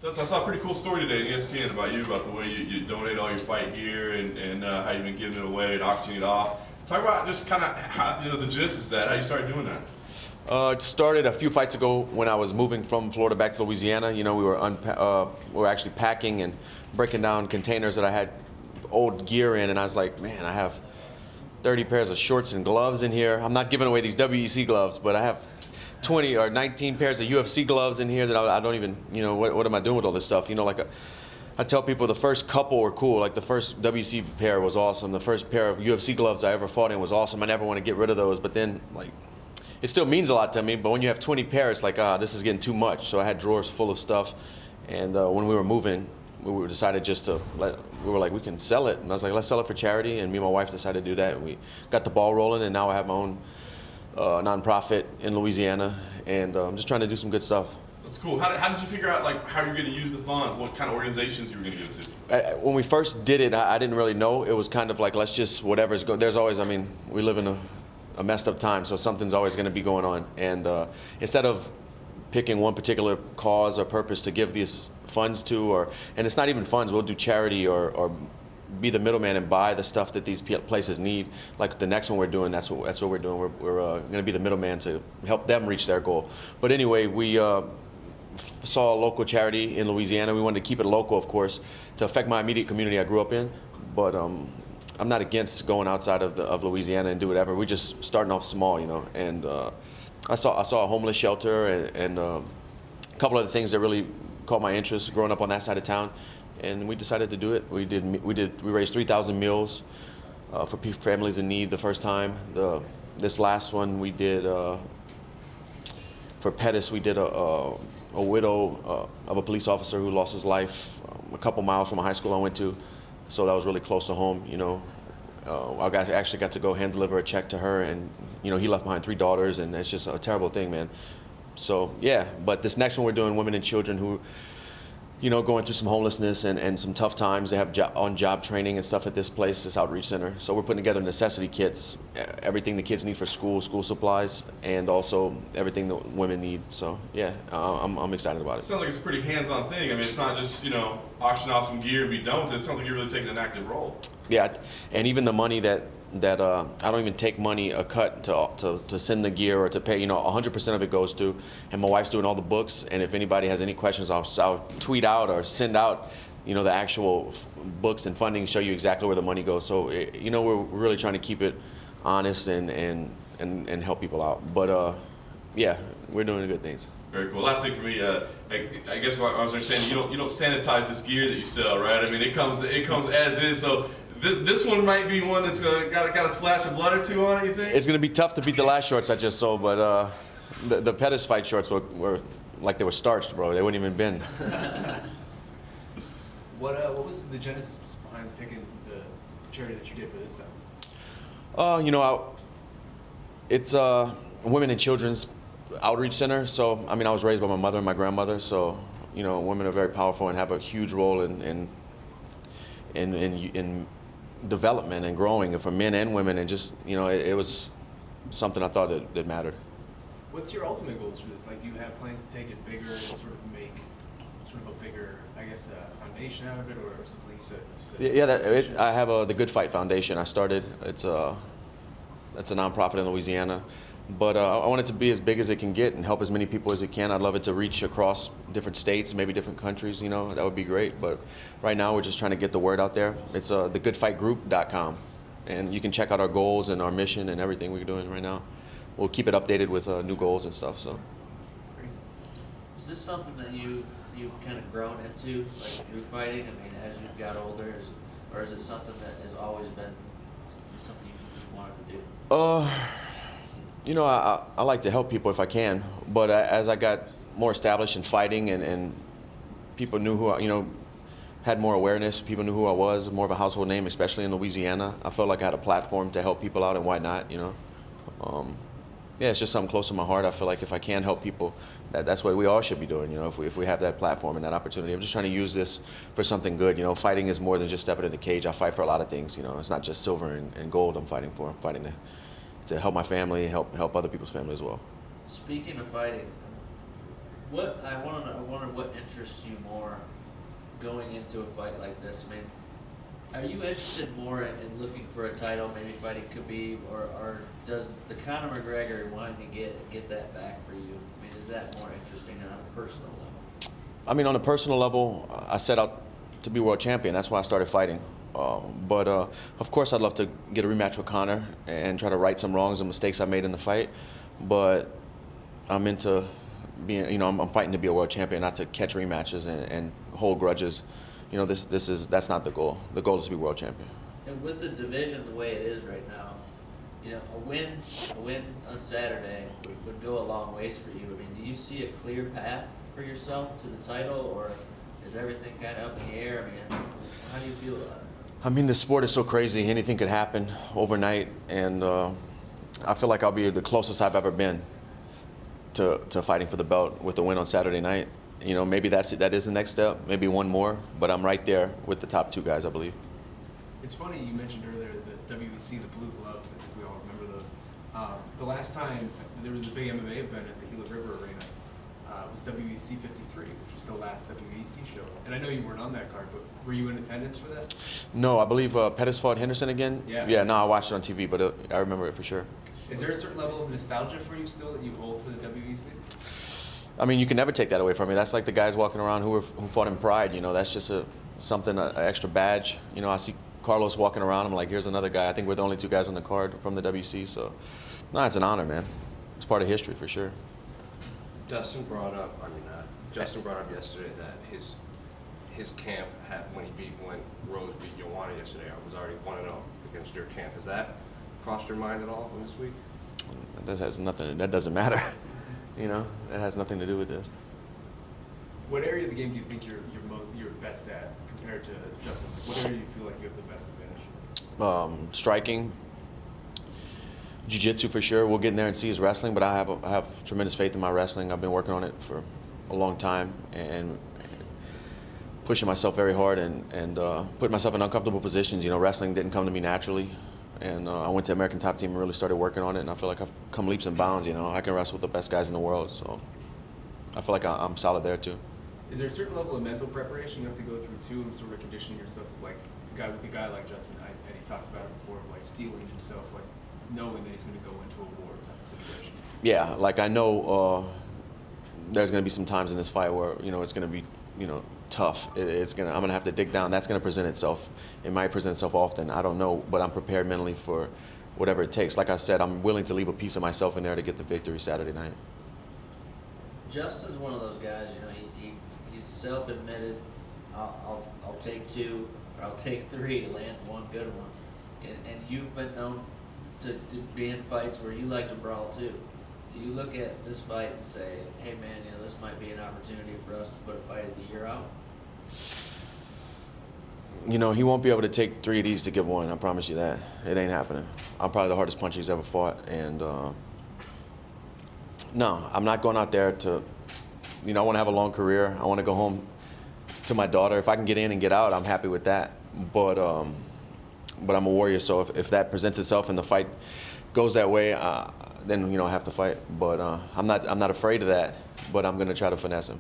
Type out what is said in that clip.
So I saw a pretty cool story today on ESPN about you, about the way you donate all your fight gear and how you've been giving it away and auctioning it off. Talk about just kind of how, the genesis of that, how you started doing that. It started a few fights ago when I was moving from Florida back to Louisiana. You know, we were actually packing and breaking down containers that I had old gear in, and I was like, man, I have 30 pairs of shorts and gloves in here. I'm not giving away these WEC gloves, but I have 20 or 19 pairs of UFC gloves in here that I don't even, you know, what am I doing with all this stuff? You know, like I tell people the first couple were cool. Like the first WC pair was awesome. The first pair of UFC gloves I ever fought in was awesome. I never want to get rid of those. But then, like, it still means a lot to me. But when you have 20 pairs, like, this is getting too much. So I had drawers full of stuff. And when we were moving, we decided just to we were like, we can sell it. And I was like, let's sell it for charity. And me and my wife decided to do that. And we got the ball rolling. And now I have my own nonprofit in Louisiana. And I'm just trying to do some good stuff. That's cool. How did you figure out like how you're going to use the funds? What kind of organizations you were going to give to? When we first did it, I didn't really know. It was kind of like, let's just whatever's going. There's always, I mean, we live in a messed up time, so something's always going to be going on. And instead of picking one particular cause or purpose to give these funds to, and it's not even funds, we'll do charity or be the middleman and buy the stuff that these places need. Like the next one we're doing, that's what we're doing. We're going to be the middleman to help them reach their goal. But anyway, we saw a local charity in Louisiana. We wanted to keep it local, of course, to affect my immediate community I grew up in. But I'm not against going outside of Louisiana and do whatever. We're just starting off small, you know. And I saw a homeless shelter and a couple other things that really caught my interest growing up on that side of town. And we decided to do it. We raised 3,000 meals for families in need the first time. This last one we did for Pettis. We did a widow of a police officer who lost his life a couple miles from a high school I went to, so that was really close to home. You know, I actually got to go hand deliver a check to her, and you know, he left behind 3 daughters, and it's just a terrible thing, man. So yeah, but this next one we're doing women and children who, you know, going through some homelessness and some tough times. They have on-job training and stuff at this place, this outreach center. So we're putting together necessity kits, everything the kids need for school supplies, and also everything that women need. So yeah, I'm excited about it. It sounds like it's a pretty hands-on thing. I mean, it's not just, you know, auction off some gear and be done with it. It sounds like you're really taking an active role. Yeah, and even the money that I don't even take money a cut to send the gear or to pay. You know, 100% of it goes to, and my wife's doing all the books. And if anybody has any questions, I'll tweet out or send out, you know, the actual books and funding, show you exactly where the money goes. So you know, we're really trying to keep it honest and help people out. But yeah, we're doing good things. Very cool. Last thing for me, I guess what I was understanding, you don't sanitize this gear that you sell, right? I mean, it comes as is. So this one might be one that's got a splash of blood or two on it. You think? It's gonna be tough to beat the last shorts I just sold, but the Pettis fight shorts were like they were starched, bro. They wouldn't even bend. What was the genesis behind picking the charity that you did for this time? You know, it's Women and Children's Outreach Center. So I mean, I was raised by my mother and my grandmother. So you know, women are very powerful and have a huge role in development and growing for men and women, and just, you know, it was something I thought that mattered. What's your ultimate goals for this? Like, do you have plans to take it bigger and sort of make sort of a bigger, I guess, foundation out of it, or something you said? Yeah, I have the Good Fight Foundation. I started. It's a nonprofit in Louisiana. But I want it to be as big as it can get and help as many people as it can. I'd love it to reach across different states, maybe different countries, you know, that would be great. But right now we're just trying to get the word out there. It's thegoodfightgroup.com. And you can check out our goals and our mission and everything we're doing right now. We'll keep it updated with new goals and stuff. So. Is this something that you've kind of grown into, like through fighting? I mean, as you've got older, or is it something that has always been something you just wanted to do? You know, I like to help people if I can, but as I got more established in fighting and people knew who I, you know, had more awareness, people knew who I was, more of a household name, especially in Louisiana, I felt like I had a platform to help people out, and why not, you know? Yeah, it's just something close to my heart. I feel like if I can help people, that's what we all should be doing, you know, if we have that platform and that opportunity. I'm just trying to use this for something good, you know. Fighting is more than just stepping in the cage. I fight for a lot of things, you know. It's not just silver and gold I'm fighting for. I'm fighting to help my family, help other people's family as well. Speaking of fighting, I wonder what interests you more going into a fight like this. I mean, are you interested more in looking for a title, maybe fighting Khabib, or does the Conor McGregor wanting to get that back for you? I mean, is that more interesting on a personal level? I mean, on a personal level, I set out to be world champion. That's why I started fighting. But of course, I'd love to get a rematch with Conor and try to right some wrongs and mistakes I made in the fight. But I'm into being, I'm fighting to be a world champion, not to catch rematches and hold grudges. That's not the goal. The goal is to be world champion. And with the division the way it is right now, a win on Saturday would go a long ways for you. I mean, do you see a clear path for yourself to the title, or is everything kind of up in the air? I mean, how do you feel about it? I mean, the sport is so crazy. Anything could happen overnight, and I feel like I'll be the closest I've ever been to fighting for the belt with the win on Saturday night. Maybe that is the next step, maybe one more, but I'm right there with the top two guys, I believe. It's funny you mentioned earlier the WEC, the blue gloves. I think we all remember those. The last time there was a big MMA event at the Gila River Arena was WEC 53, which was the last WEC show. And I know you weren't on that card, but were you in attendance for that? No, I believe Pettis fought Henderson again. Yeah. Yeah, no, I watched it on TV, but I remember it for sure. Is there a certain level of nostalgia for you still that you hold for the WEC? I mean, you can never take that away from me. That's like the guys walking around who fought in Pride. That's just an extra badge. I see Carlos walking around. I'm like, here's another guy. I think we're the only two guys on the card from the WC. So, no, it's an honor, man. It's part of history for sure. Justin brought up yesterday that his camp had when Rose beat Joanna yesterday, I was already 1-0 against your camp. Has that crossed your mind at all in this week? That doesn't matter. That has nothing to do with this. What area of the game do you think you're best at compared to Justin? Like, what area do you feel like you have the best advantage? Striking, jiu-jitsu for sure. We'll get in there and see his wrestling, but I have tremendous faith in my wrestling. I've been working on it for a long time and pushing myself very hard and putting myself in uncomfortable positions. Wrestling didn't come to me naturally. And I went to American Top Team and really started working on it, and I feel like I've come leaps and bounds. I can wrestle with the best guys in the world, so I feel like I'm solid there too. Is there a certain level of mental preparation you have to go through too, and sort of conditioning yourself, like with a guy like Justin, and he talked about it before, like steeling himself, like knowing that he's going to go into a war type of situation? Yeah, like I know there's going to be some times in this fight where it's going to be tough. I'm gonna have to dig down. That's gonna present itself. It might present itself often. I don't know, but I'm prepared mentally for whatever it takes. Like I said, I'm willing to leave a piece of myself in there to get the victory Saturday night. Justin's one of those guys. He's self-admitted. I'll take two or I'll take three to land one good one. And you've been known to be in fights where you like to brawl too. Do you look at this fight and say, hey man, this might be an opportunity for us to put a fight of the year out? He won't be able to take three of these to give one. I promise you that. It ain't happening. I'm probably the hardest puncher he's ever fought. And no, I'm not going out there to, I want to have a long career. I want to go home to my daughter. If I can get in and get out, I'm happy with that. But I'm a warrior, so if that presents itself and the fight goes that way, then I have to fight. But I'm not afraid of that. But I'm going to try to finesse him.